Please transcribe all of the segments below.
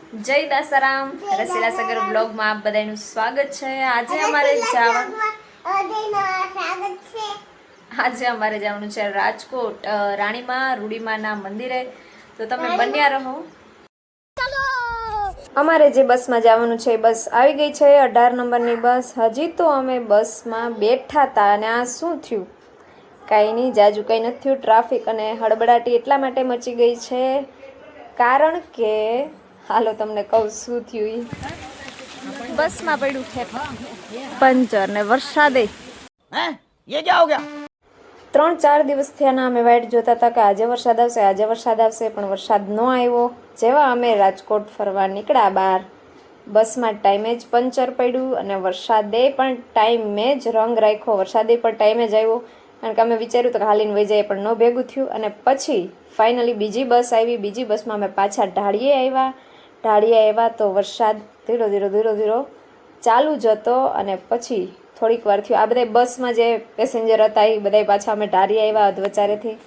જય દાસારામ રસીલા સગર બ્લોગમાં આપ બધાનું સ્વાગત છે। આજે અમારે જવાનું છે રાજકોટ રાણીમાં રૂડીમાના મંદિરે, તો તમે બન્યા રહો। અમારે જે બસમાં જવાનું છે બસ આવી ગઈ છે, 18 નંબરની બસ। હજી તો અમે બસમાં બેઠા હતા અને આ શું થયું, કાંઈ નહીં, જાજુ કંઈ નથી થયું। ટ્રાફિક અને હડબડાટી એટલા માટે મચી ગઈ છે કારણ કે હાલો તમને કહું શું થયું। બસમાં પડ્યું છે પંચર ને વરસાદે। ये क्या हो गया? 3-4 દિવસથી આના અમે વાઇટ જોતા હતા કે આજે વરસાદ આવશે, આજે વરસાદ આવશે, પણ વરસાદ ન આવ્યો। જેવા અમે રાજકોટ ફરવા નીકળ્યા બહાર, બસમાં ટાઈમે જ પંચર પડ્યું અને વરસાદે પણ ટાઈમે જ રંગ રાખ્યો। વરસાદે પણ ટાઈમે જ આવ્યો કારણ કે અમે વિચાર્યું તો કે હાલીને વહી જાય, પણ ન ભેગું થયું। અને પછી ફાઇનલી બીજી બસ આવી, બીજી બસમાં અમે પાછા ઢાળીએ આવ્યા તો વરસાદ ધીરો ધીરો ચાલુ જ હતો। અને પછી થોડીક વાર થયું, આ બધા બસમાં જે પેસેન્જર હતા એ બધા પાછા અમે ઢાળી આવ્યા અધવચારેથી।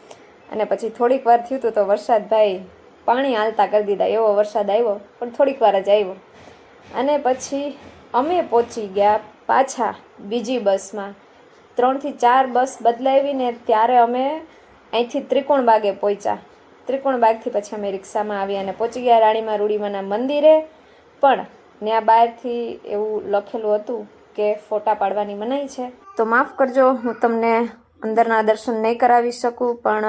અને પછી થોડીક વાર થયું તો વરસાદ ભાઈ પાણી હાલતા કરી દીધા, એવો વરસાદ આવ્યો, પણ થોડીક વાર જ આવ્યો। અને પછી અમે પહોંચી ગયા પાછા બીજી બસમાં। 3 થી 4 બસ બદલાવીને ત્યારે અમે અહીંથી ત્રિકોણબાગે પહોંચ્યા। ત્રિકોણબાગથી પછી અમે રિક્ષામાં આવી અને પહોંચી ગયા રાણીમાં રૂડીમાના મંદિરે। પણ ત્યાં બહારથી એવું લખેલું હતું કે ફોટા પાડવાની મનાઈ છે, તો માફ કરજો, હું તમને અંદરના દર્શન નહીં કરાવી શકું। પણ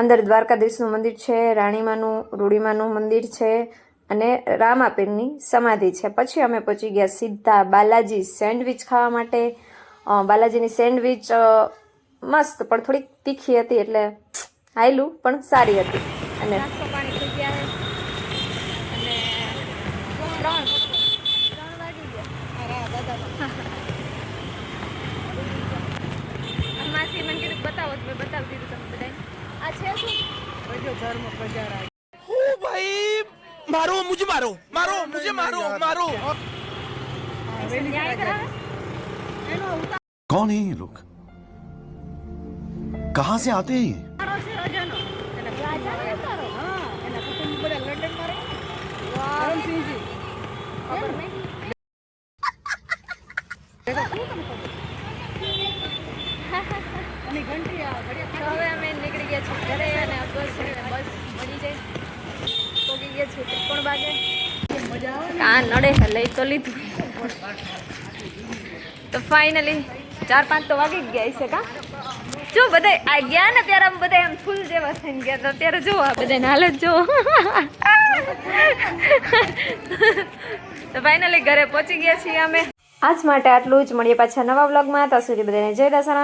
અંદર દ્વારકાધીશનું મંદિર છે, રાણીમાનું રૂડીમાનું મંદિર છે અને રામાપીરની સમાધિ છે। પછી અમે પહોંચી ગયા સીધા બાલાજી સેન્ડવિચ ખાવા માટે। બાલાજીની સેન્ડવિચ મસ્ત પણ થોડીક તીખી હતી, એટલે હાયલું પણ સારી હતી। અને નાસ્તો પાણી થઈ ગયા છે અને 3 વાગી ગયા। માસી મને કીધું બતાવો, તો મેં બતાવી દીધું તમને બધાને। આ છે શું? ધર્મ પ્રચાર। ओ भाई मारो मुझे, मारो मारो मुझे, मारो मारो। ન્યાય કરાવે। कौन है ये लोग, कहाँ से आते हैं ये? હવે અમે નીકળી ગયા છીએ ઘરે અને બસ મળી જાય પહોંચી ગયા છીએ ત્રિકોણબાગે। આ નડે લઈ તો લીધું, તો ફાઇનલી 4-5 તો વાગી જ ગયા છે કા। જો બધા આ ગયા ને ત્યારે આમ બધા આમ ફૂલ જેવા થઈને ગયા, તો અત્યારે જો આ બધાને હાલત જો। તો ફાઇનલી ઘરે પહોંચી ગયા છીએ અમે। આજ માટે આટલું જ, મળીએ પાછા નવા વ્લોગમાં। ત્યાં સુધી બધાને જય દાસારામ।